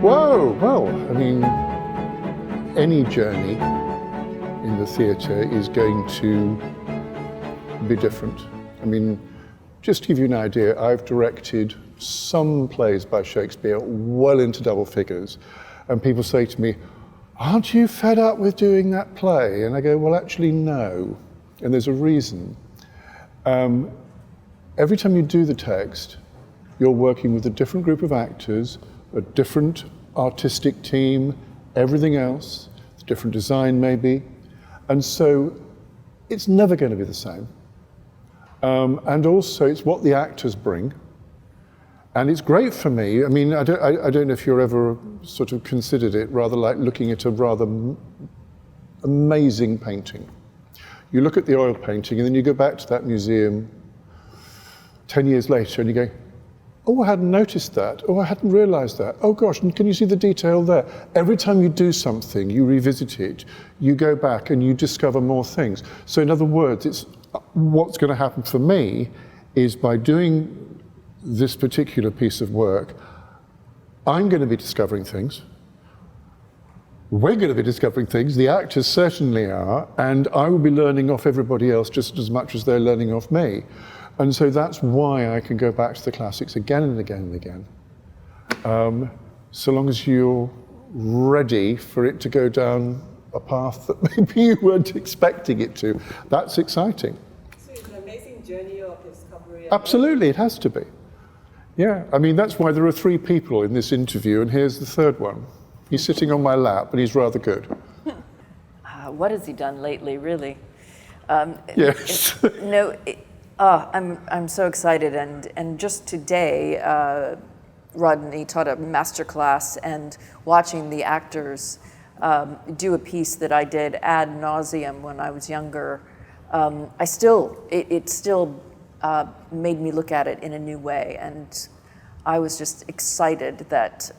Whoa, well, I mean, any journey in the theatre is going to be different. I mean, just to give you an idea, I've directed some plays by Shakespeare well into double figures, and people say to me, aren't you fed up with doing that play? And I go, well, actually, no, and there's a reason. Every time you do the text, you're working with a different group of actors, a different artistic team, everything else, different design maybe, and so it's never going to be the same. And also it's what the actors bring, and it's great for me. I mean, I don't know if you're ever sort of considered it rather like looking at a rather amazing painting. You look at the oil painting and then you go back to that museum 10 years later and you go, oh, I hadn't noticed that. Oh, I hadn't realized that. Oh gosh, and can you see the detail there? Every time you do something, you revisit it, you go back and you discover more things. So in other words, it's what's going to happen for me is by doing this particular piece of work, I'm going to be discovering things. We're going to be discovering things, the actors certainly are, and I will be learning off everybody else just as much as they're learning off me. And so that's why I can go back to the classics again and again and again. So long as you're ready for it to go down a path that maybe you weren't expecting it to. That's exciting. So it's an amazing journey of discovery. Absolutely, it has to be. Yeah, I mean, that's why there are 3 people in this interview, and here's the 3rd one. He's sitting on my lap, and he's rather good. What has he done lately, really? Yes. I'm so excited, and just today, Rodney taught a master class, and watching the actors do a piece that I did ad nauseum when I was younger, it still made me look at it in a new way, and I was just excited that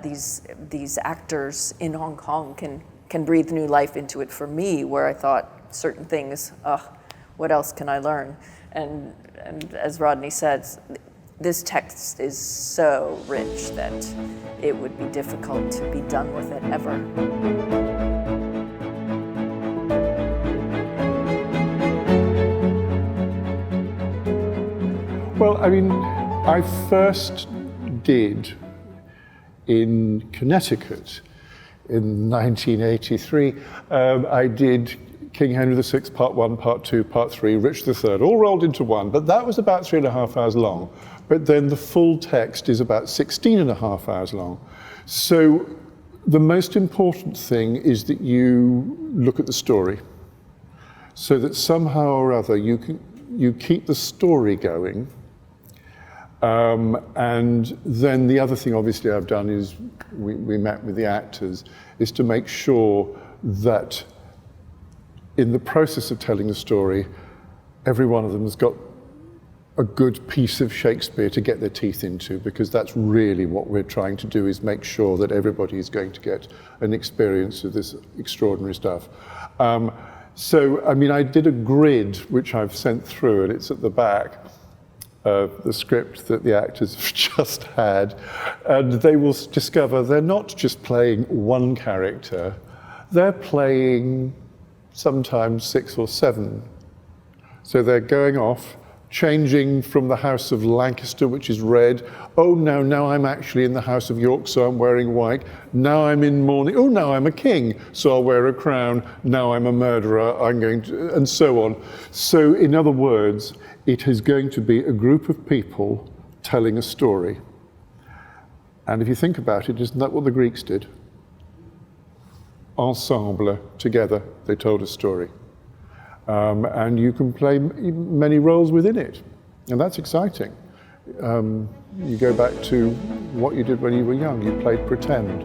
these actors in Hong Kong can breathe new life into it for me, where I thought certain things, what else can I learn? And as Rodney said, this text is so rich that it would be difficult to be done with it ever. Well, I mean, I first did in Connecticut in 1983. I did King Henry VI, Part 1, Part 2, Part 3, Richard III, all rolled into one, but that was about 3.5 hours long. But then the full text is about 16.5 hours long. So the most important thing is that you look at the story, so that somehow or other you keep the story going. And then the other thing obviously I've done is, we met with the actors, is to make sure that in the process of telling the story, every one of them has got a good piece of Shakespeare to get their teeth into, because that's really what we're trying to do, is make sure that everybody is going to get an experience of this extraordinary stuff. So, I mean, I did a grid, which I've sent through, and it's at the back of the script that the actors have just had, and they will discover they're not just playing one character, they're playing sometimes 6 or 7. So they're going off, changing from the House of Lancaster, which is red. Oh, no, now I'm actually in the House of York, so I'm wearing white. Now I'm in mourning. Oh, now I'm a king, so I'll wear a crown. Now I'm a murderer, I'm going to, and so on. So in other words, it is going to be a group of people telling a story. And if you think about it, isn't that what the Greeks did? Ensemble, together, they told a story. And you can play many roles within it, and that's exciting. You go back to what you did when you were young, you played pretend.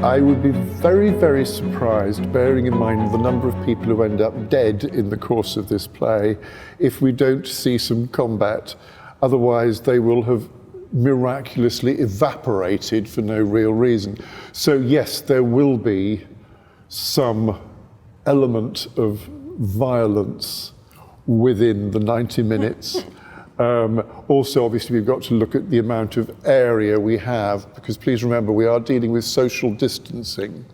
I would be very, very surprised, bearing in mind the number of people who end up dead in the course of this play, if we don't see some combat. Otherwise, they will have miraculously evaporated for no real reason. So yes, there will be some element of violence within the 90 minutes. Also, obviously, we've got to look at the amount of area we have, because please remember, we are dealing with social distancing.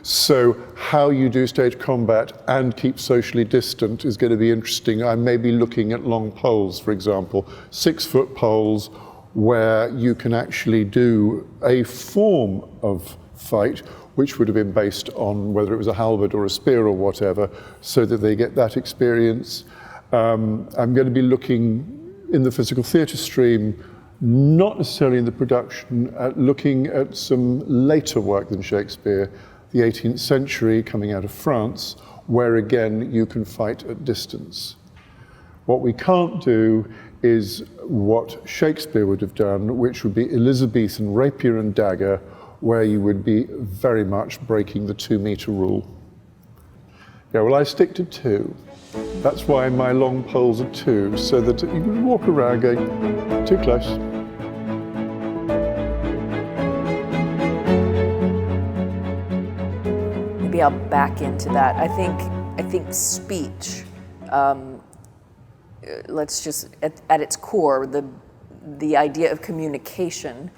So how you do stage combat and keep socially distant is going to be interesting. I may be looking at long poles, for example, 6-foot poles, where you can actually do a form of fight which would have been based on whether it was a halberd or a spear or whatever, so that they get that experience. I'm going to be looking in the physical theatre stream, not necessarily in the production, at looking at some later work than Shakespeare, the 18th century coming out of France, where again you can fight at distance. What we can't do is what Shakespeare would have done, which would be Elizabethan rapier and dagger, where you would be very much breaking the 2-meter rule. Yeah, well, I stick to 2. That's why my long poles are 2, so that you can walk around going, too close. Maybe I'll back into that. I think speech, let's just, at its core, the idea of communication,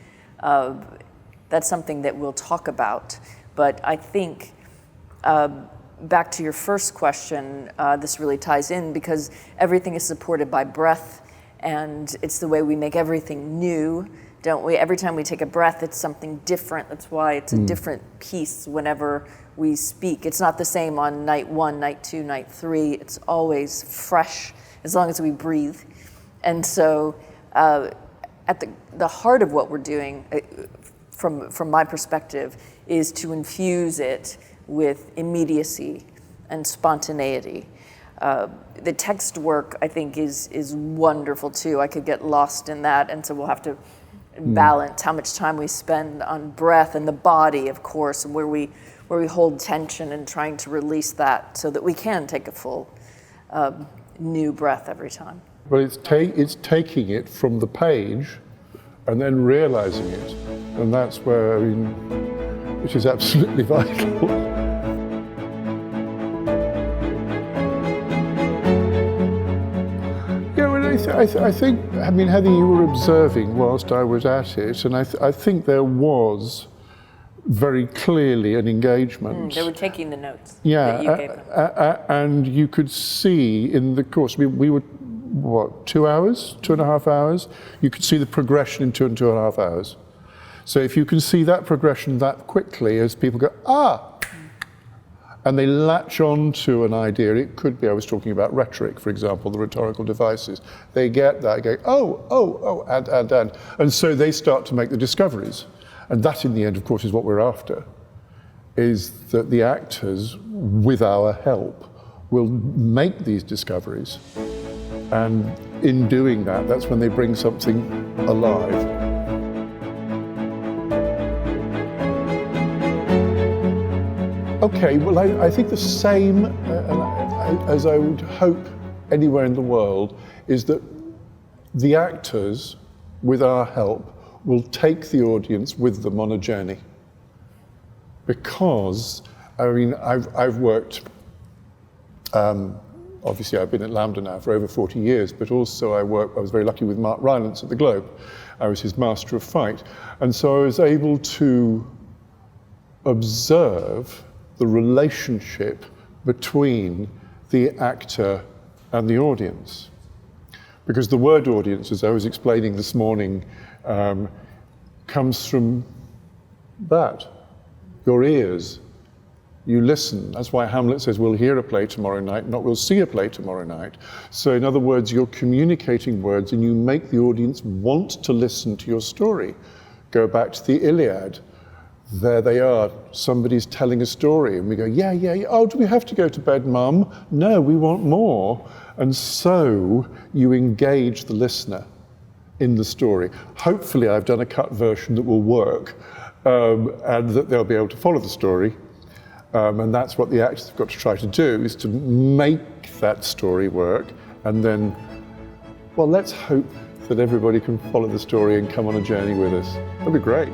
that's something that we'll talk about. But I think, back to your first question, this really ties in, because everything is supported by breath, and it's the way we make everything new, don't we? Every time we take a breath, it's something different. That's why it's a different piece whenever we speak. It's not the same on night 1, night 2, night 3. It's always fresh, as long as we breathe. And so at the heart of what we're doing, from my perspective, is to infuse it with immediacy and spontaneity. The text work, I think, is wonderful too. I could get lost in that, and so we'll have to balance how much time we spend on breath and the body, of course, and where we hold tension and trying to release that so that we can take a full new breath every time. Well, it's taking it from the page and then realizing it, and that's where, I mean, which is absolutely vital. Yeah, well, I think, I mean, Heather, you were observing whilst I was at it, and I think there was very clearly an engagement. They were taking the notes that you gave them. And you could see in the course, we were, what, 2 hours, 2.5 hours? You could see the progression in 2.5 hours. So if you can see that progression that quickly, as people go, and they latch on to an idea. It could be, I was talking about rhetoric, for example, the rhetorical devices. They get that, go, and so they start to make the discoveries. And that, in the end, of course, is what we're after, is that the actors, with our help, will make these discoveries. And in doing that, that's when they bring something alive. Okay, well, I think the same, as I would hope anywhere in the world, is that the actors, with our help, will take the audience with them on a journey. Because, I mean, I've worked, obviously I've been at Lambda now for over 40 years, but also I was very lucky with Mark Rylance at the Globe. I was his master of fight. And so I was able to observe the relationship between the actor and the audience. Because the word audience, as I was explaining this morning, comes from that, your ears. You listen. That's why Hamlet says, we'll hear a play tomorrow night, not we'll see a play tomorrow night. So in other words, you're communicating words and you make the audience want to listen to your story. Go back to the Iliad. There they are, somebody's telling a story, and we go, yeah. Oh, do we have to go to bed, Mum? No, we want more. And so you engage the listener in the story. Hopefully I've done a cut version that will work, and that they'll be able to follow the story. And that's what the actors have got to try to do, is to make that story work. And then, well, let's hope that everybody can follow the story and come on a journey with us. That'd be great.